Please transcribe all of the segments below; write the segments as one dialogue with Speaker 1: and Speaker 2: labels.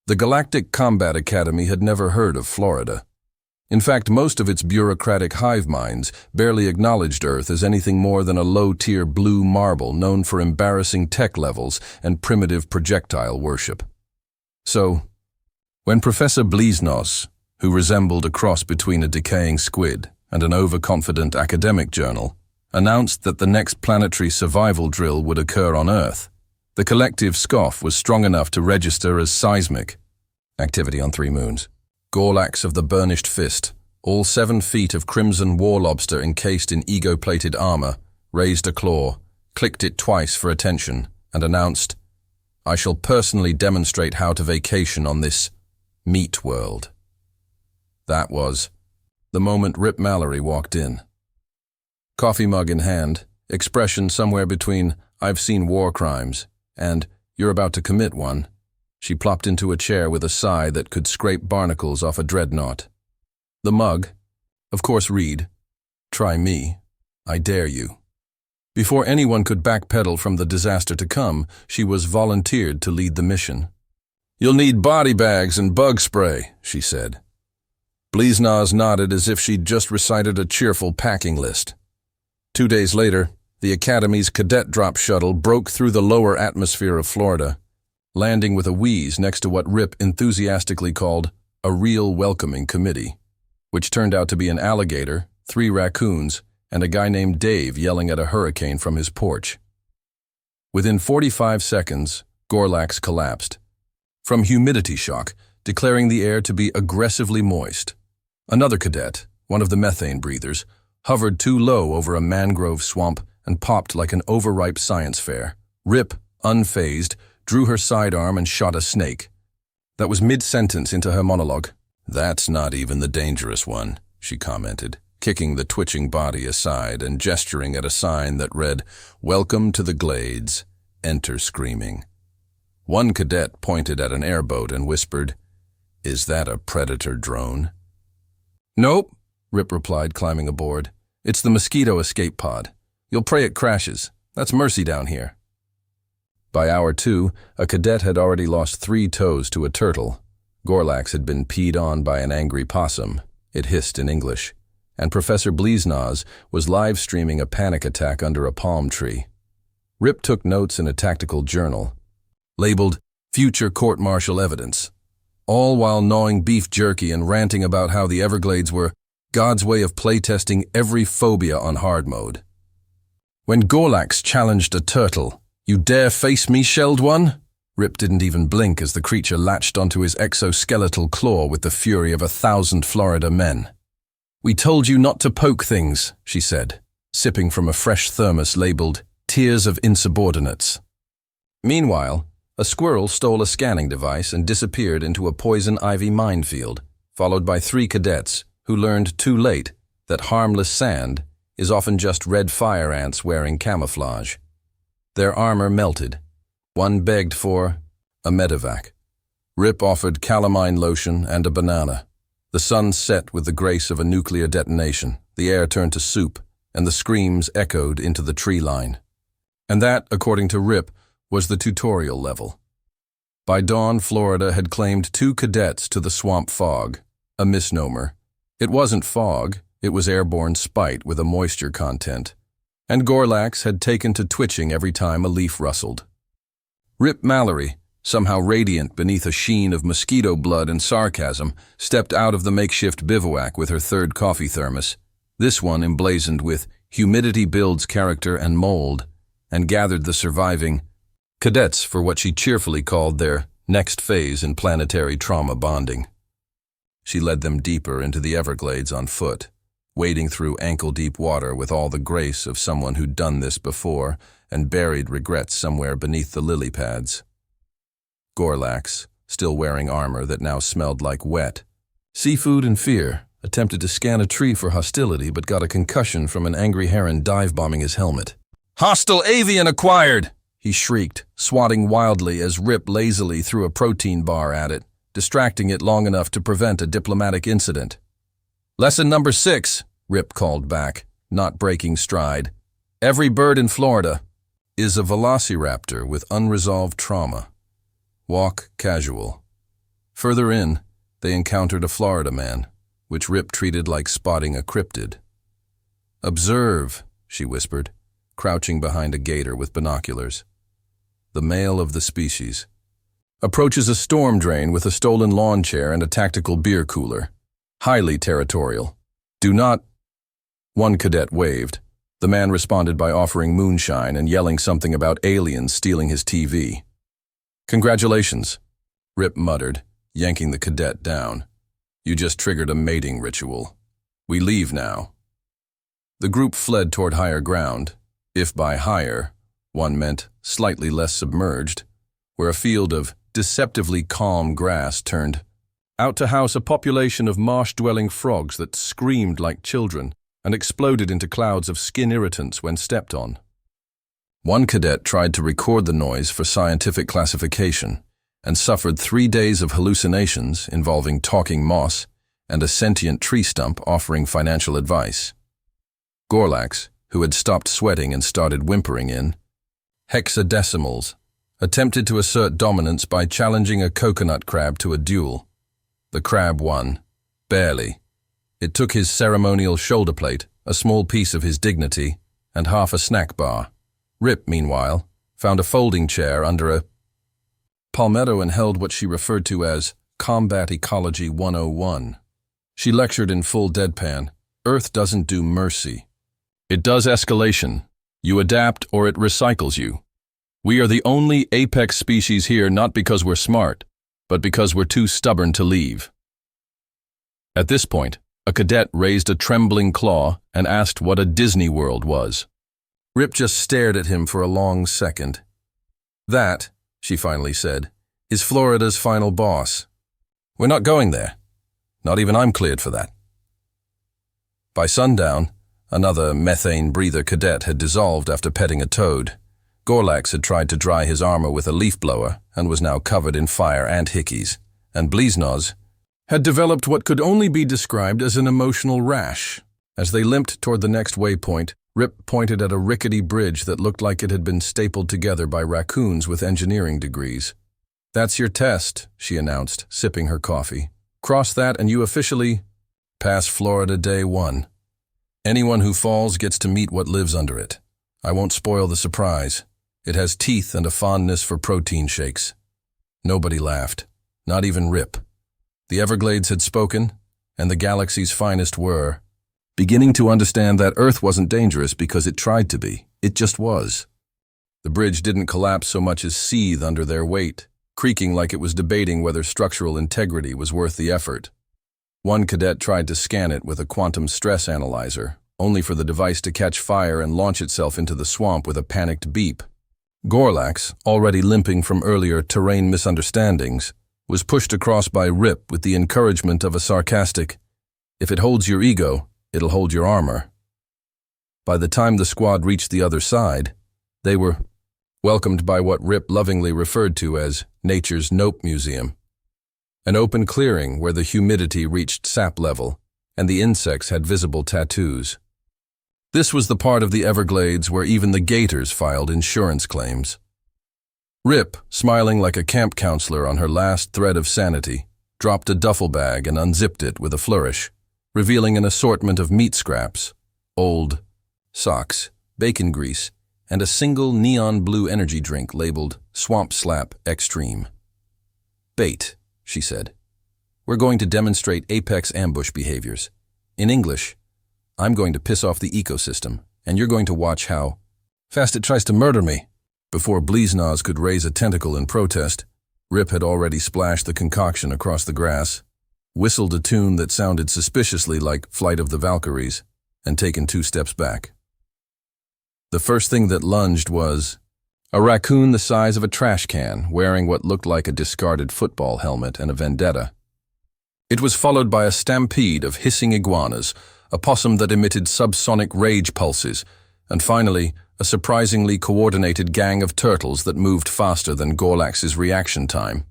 Speaker 1: The Galactic Combat Academy had never heard of Florida. In fact, most of its bureaucratic hive minds barely acknowledged Earth as anything more than a low-tier blue marble known for embarrassing tech levels and primitive projectile worship. So, when Professor Bliznos, who resembled a cross between a decaying squid and an overconfident academic journal, announced that the next planetary survival drill would occur on Earth, the collective scoff was strong enough to register as seismic activity on 3 moons. Gorlax of the Burnished Fist, all 7 feet of crimson war lobster encased in ego-plated armor, raised a claw, clicked it twice for attention, and announced, "I shall personally demonstrate how to vacation on this meat world." That was the moment Rip Mallory walked in. Coffee mug in hand, expression somewhere between "I've seen war crimes" and "You're about to commit one," she plopped into a chair with a sigh that could scrape barnacles off a dreadnought. The mug, of course, read, "Try me, I dare you." Before anyone could backpedal from the disaster to come, she was volunteered to lead the mission. "You'll need body bags and bug spray," she said. Bliznos nodded as if she'd just recited a cheerful packing list. 2 days later, the Academy's cadet drop shuttle broke through the lower atmosphere of Florida, landing with a wheeze next to what Rip enthusiastically called a real welcoming committee, which turned out to be an alligator, 3 raccoons, and a guy named Dave yelling at a hurricane from his porch. Within 45 seconds, Gorlax collapsed, from humidity shock, declaring the air to be aggressively moist. Another cadet, one of the methane breathers, hovered too low over a mangrove swamp and popped like an overripe science fair. Rip, unfazed, drew her sidearm and shot a snake. That was mid-sentence into her monologue. "That's not even the dangerous one," she commented, kicking the twitching body aside and gesturing at a sign that read, "Welcome to the Glades. Enter screaming." One cadet pointed at an airboat and whispered, "Is that a Predator drone?" "Nope," Rip replied, climbing aboard. "It's the Mosquito escape pod. You'll pray it crashes. That's mercy down here." By hour 2, a cadet had already lost 3 toes to a turtle. Gorlax had been peed on by an angry possum, it hissed in English, and Professor Bliznos was live-streaming a panic attack under a palm tree. Rip took notes in a tactical journal, labeled "Future Court-Martial Evidence," all while gnawing beef jerky and ranting about how the Everglades were God's way of playtesting every phobia on hard mode. When Gorlax challenged a turtle, "You dare face me, shelled one?" Rip didn't even blink as the creature latched onto his exoskeletal claw with the fury of 1,000 Florida men. "We told you not to poke things," she said, sipping from a fresh thermos labeled "Tears of Insubordinates." Meanwhile, a squirrel stole a scanning device and disappeared into a poison ivy minefield, followed by 3 cadets who learned too late that harmless sand is often just red fire ants wearing camouflage. Their armor melted. One begged for a medevac. Rip offered calamine lotion and a banana. The sun set with the grace of a nuclear detonation. The air turned to soup, and the screams echoed into the tree line. And that, according to Rip, was the tutorial level. By dawn, Florida had claimed 2 cadets to the swamp fog, a misnomer. It wasn't fog, it was airborne spite with a moisture content. And Gorlax had taken to twitching every time a leaf rustled. Rip Mallory, somehow radiant beneath a sheen of mosquito blood and sarcasm, stepped out of the makeshift bivouac with her 3rd coffee thermos, this one emblazoned with "Humidity builds character and mold," and gathered the surviving cadets for what she cheerfully called their next phase in planetary trauma bonding. She led them deeper into the Everglades on foot, wading through ankle-deep water with all the grace of someone who'd done this before and buried regrets somewhere beneath the lily pads. Gorlax, still wearing armor that now smelled like wet, seafood and fear, attempted to scan a tree for hostility but got a concussion from an angry heron dive-bombing his helmet. "Hostile avian acquired!" he shrieked, swatting wildly as Rip lazily threw a protein bar at it, distracting it long enough to prevent a diplomatic incident. "Lesson number 6, Rip called back, not breaking stride. "Every bird in Florida is a velociraptor with unresolved trauma. Walk casual." Further in, they encountered a Florida man, which Rip treated like spotting a cryptid. "Observe," she whispered, crouching behind a gator with binoculars. "The male of the species approaches a storm drain with a stolen lawn chair and a tactical beer cooler. Highly territorial. Do not—" One cadet waved. The man responded by offering moonshine and yelling something about aliens stealing his TV. "Congratulations," Rip muttered, yanking the cadet down. "You just triggered a mating ritual. We leave now." The group fled toward higher ground, if by higher one meant slightly less submerged, where a field of deceptively calm grass turned out to house a population of marsh-dwelling frogs that screamed like children and exploded into clouds of skin irritants when stepped on. One cadet tried to record the noise for scientific classification and suffered 3 days of hallucinations involving talking moss and a sentient tree stump offering financial advice. Gorlax, who had stopped sweating and started whimpering in hexadecimals, attempted to assert dominance by challenging a coconut crab to a duel. The crab won. Barely. It took his ceremonial shoulder plate, a small piece of his dignity, and half a snack bar. Rip, meanwhile, found a folding chair under a palmetto and held what she referred to as Combat Ecology 101. She lectured in full deadpan. Earth doesn't do mercy. It does escalation. You adapt or it recycles you. We are the only apex species here not because we're smart, but because we're too stubborn to leave. At this point, a cadet raised a trembling claw and asked what a Disney World was. Rip just stared at him for a long second. "That," she finally said, "is Florida's final boss. We're not going there. Not even I'm cleared for that." By sundown, another methane breather cadet had dissolved after petting a toad. Gorlax had tried to dry his armor with a leaf blower and was now covered in fire and hickeys, and Bleeznoz had developed what could only be described as an emotional rash. As they limped toward the next waypoint, Rip pointed at a rickety bridge that looked like it had been stapled together by raccoons with engineering degrees. "That's your test," she announced, sipping her coffee. "Cross that and you officially pass Florida Day 1. Anyone who falls gets to meet what lives under it. I won't spoil the surprise. It has teeth and a fondness for protein shakes." Nobody laughed, not even Rip. The Everglades had spoken, and the galaxy's finest were beginning to understand that Earth wasn't dangerous because it tried to be. It just was. The bridge didn't collapse so much as seethe under their weight, creaking like it was debating whether structural integrity was worth the effort. One cadet tried to scan it with a quantum stress analyzer, only for the device to catch fire and launch itself into the swamp with a panicked beep. Gorlax, already limping from earlier terrain misunderstandings, was pushed across by Rip with the encouragement of a sarcastic, "If it holds your ego, it'll hold your armor." By the time the squad reached the other side, they were welcomed by what Rip lovingly referred to as Nature's Nope Museum, an open clearing where the humidity reached sap level and the insects had visible tattoos. This was the part of the Everglades where even the gators filed insurance claims. Rip, smiling like a camp counselor on her last thread of sanity, dropped a duffel bag and unzipped it with a flourish, revealing an assortment of meat scraps, old socks, bacon grease, and a single neon blue energy drink labeled Swamp Slap Extreme. "Bait," she said. "We're going to demonstrate apex ambush behaviors. In English, I'm going to piss off the ecosystem, and you're going to watch how fast it tries to murder me." Before Bleeznoz could raise a tentacle in protest, Rip had already splashed the concoction across the grass, whistled a tune that sounded suspiciously like Flight of the Valkyries, and taken 2 steps back. The first thing that lunged was a raccoon the size of a trash can, wearing what looked like a discarded football helmet and a vendetta. It was followed by a stampede of hissing iguanas, a possum that emitted subsonic rage pulses, and finally, a surprisingly coordinated gang of turtles that moved faster than Gorlax's reaction time.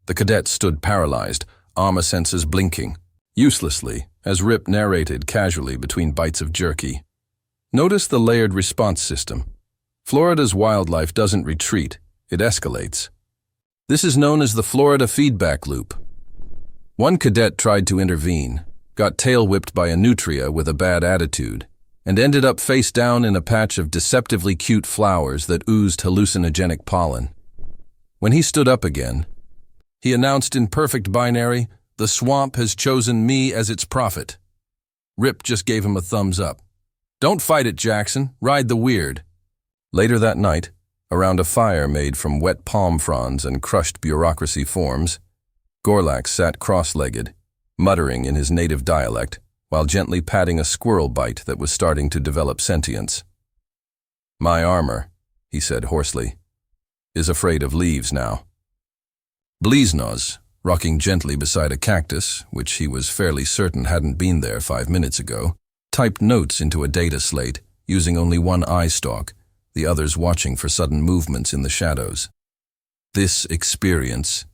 Speaker 1: The cadet stood paralyzed, armor sensors blinking, uselessly, as Rip narrated casually between bites of jerky. Notice the layered response system. Florida's wildlife doesn't retreat, it escalates. This is known as the Florida feedback loop. One cadet tried to intervene, got tail-whipped by a nutria with a bad attitude, and ended up face down in a patch of deceptively cute flowers that oozed hallucinogenic pollen. When he stood up again, he announced in perfect binary, "The swamp has chosen me as its prophet." Rip just gave him a thumbs up. "Don't fight it, Jackson. Ride the weird." Later that night, around a fire made from wet palm fronds and crushed bureaucracy forms, Gorlax sat cross-legged, muttering in his native dialect, while gently patting a squirrel bite that was starting to develop sentience. "My armor," he said hoarsely, "is afraid of leaves now." Bleeznoz, rocking gently beside a cactus, which he was fairly certain hadn't been there 5 minutes ago, typed notes into a data slate, using only one eye stalk, the others watching for sudden movements in the shadows. "This experience,"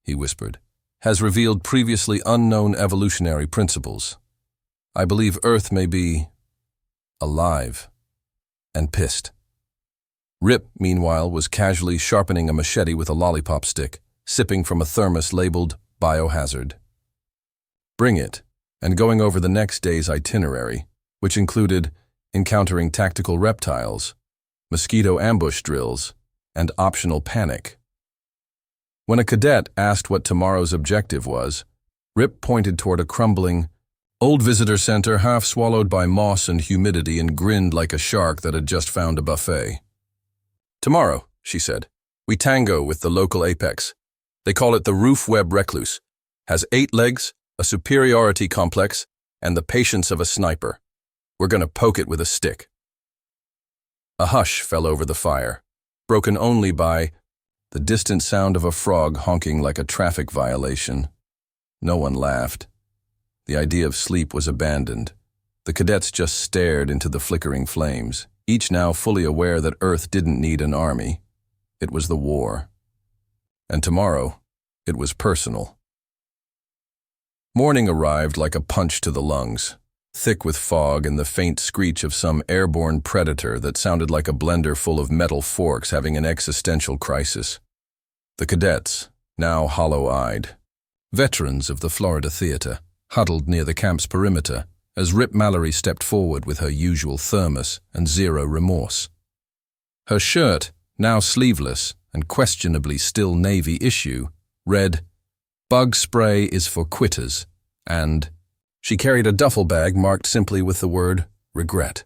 Speaker 1: he whispered, "has revealed previously unknown evolutionary principles. I believe Earth may be alive and pissed." Rip, meanwhile, was casually sharpening a machete with a lollipop stick, sipping from a thermos labeled Biohazard. "Bring it," and going over the next day's itinerary, which included encountering tactical reptiles, mosquito ambush drills, and optional panic. When a cadet asked what tomorrow's objective was, Rip pointed toward a crumbling, old visitor center half swallowed by moss and humidity and grinned like a shark that had just found a buffet. "Tomorrow," she said, "we tango with the local apex. They call it the roof web recluse. Has 8 legs, a superiority complex, and the patience of a sniper. We're gonna poke it with a stick." A hush fell over the fire, broken only by the distant sound of a frog honking like a traffic violation. No one laughed. The idea of sleep was abandoned. The cadets just stared into the flickering flames, each now fully aware that Earth didn't need an army. It was the war. And tomorrow, it was personal. Morning arrived like a punch to the lungs, thick with fog and the faint screech of some airborne predator that sounded like a blender full of metal forks having an existential crisis. The cadets, now hollow-eyed, veterans of the Florida Theater, huddled near the camp's perimeter as Rip Mallory stepped forward with her usual thermos and zero remorse. Her shirt, now sleeveless and questionably still Navy issue, read, "Bug spray is for quitters," and she carried a duffel bag marked simply with the word regret.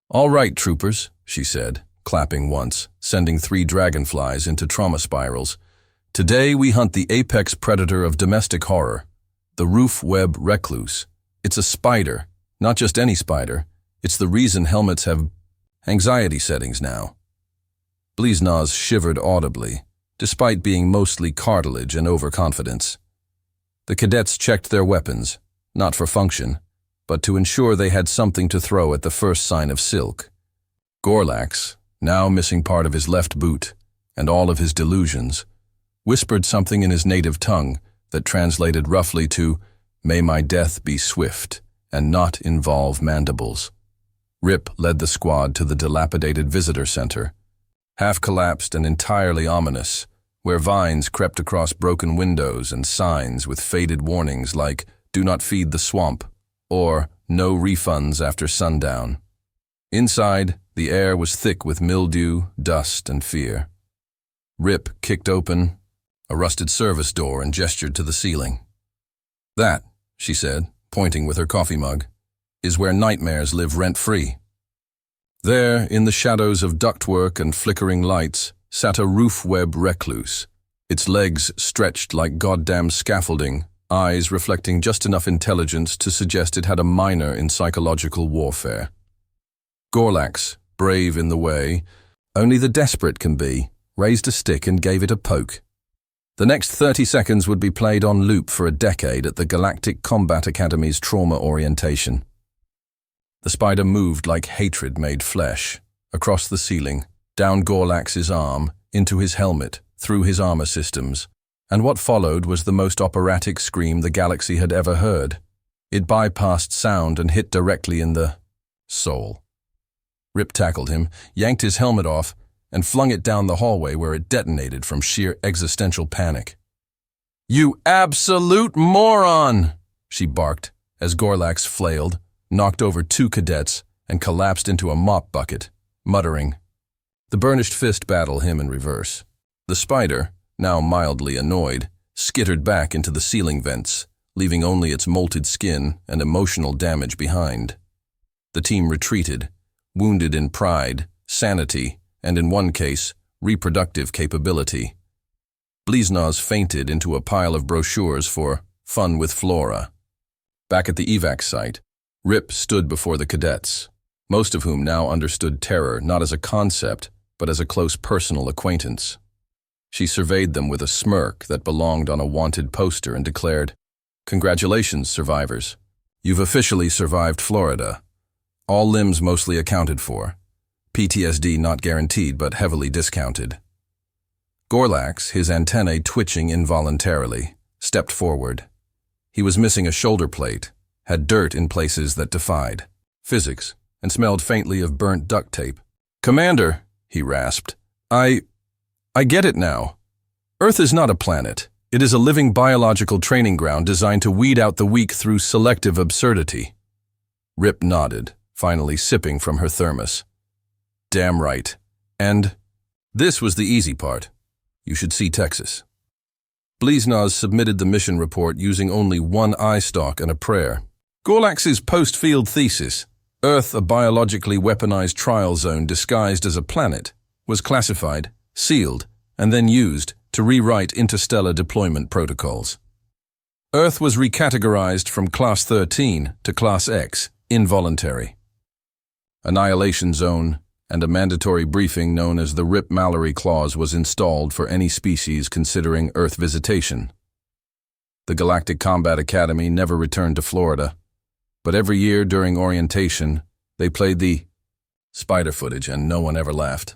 Speaker 1: "All right, troopers," she said, clapping once, sending 3 dragonflies into trauma spirals. "Today we hunt the apex predator of domestic horror, the roof web recluse. It's a spider, not just any spider. It's the reason helmets have anxiety settings now." Bleeznoz shivered audibly, despite being mostly cartilage and overconfidence. The cadets checked their weapons, not for function, but to ensure they had something to throw at the first sign of silk. Gorlax, now missing part of his left boot and all of his delusions, whispered something in his native tongue that translated roughly to, "May my death be swift and not involve mandibles." Rip led the squad to the dilapidated visitor center, half-collapsed and entirely ominous, where vines crept across broken windows and signs with faded warnings like, "Do not feed the swamp," or "No refunds after sundown." Inside, the air was thick with mildew, dust, and fear. Rip kicked open a rusted service door and gestured to the ceiling. "That," she said, pointing with her coffee mug, "is where nightmares live rent-free." There, in the shadows of ductwork and flickering lights, sat a roof web recluse, its legs stretched like goddamn scaffolding, eyes reflecting just enough intelligence to suggest it had a minor in psychological warfare. Gorlax, brave in the way only the desperate can be, raised a stick and gave it a poke. The next 30 seconds would be played on loop for a decade at the Galactic Combat Academy's trauma orientation. The spider moved like hatred made flesh, across the ceiling, down Gorlax's arm, into his helmet, through his armor systems, and what followed was the most operatic scream the galaxy had ever heard. It bypassed sound and hit directly in the soul. Rip tackled him, yanked his helmet off, and flung it down the hallway where it detonated from sheer existential panic. "You absolute moron!" she barked as Gorlax flailed, knocked over 2 cadets, and collapsed into a mop bucket, muttering. The burnished fist battled him in reverse. The spider, now mildly annoyed, skittered back into the ceiling vents, leaving only its molted skin and emotional damage behind. The team retreated, wounded in pride, sanity, and in one case, reproductive capability. Bliznaz fainted into a pile of brochures for Fun with Flora. Back at the evac site, Rip stood before the cadets, most of whom now understood terror not as a concept, but as a close personal acquaintance. She surveyed them with a smirk that belonged on a wanted poster and declared, "Congratulations, survivors. You've officially survived Florida. All limbs mostly accounted for. PTSD not guaranteed but heavily discounted." Gorlax, his antennae twitching involuntarily, stepped forward. He was missing a shoulder plate, had dirt in places that defied physics, and smelled faintly of burnt duct tape. "Commander," he rasped, I get it now. Earth is not a planet. It is a living biological training ground designed to weed out the weak through selective absurdity." Rip nodded, finally sipping from her thermos. "Damn right. And this was the easy part. You should see Texas." Bliznaz submitted the mission report using only one eye stalk and a prayer. Gorlax's post-field thesis, Earth a biologically weaponized trial zone disguised as a planet, was classified, sealed, and then used to rewrite interstellar deployment protocols. Earth was recategorized from Class 13 to Class X, involuntary. Annihilation Zone and a mandatory briefing known as the Rip Mallory Clause was installed for any species considering Earth visitation. The Galactic Combat Academy never returned to Florida, but every year during orientation, they played the spider footage and no one ever laughed.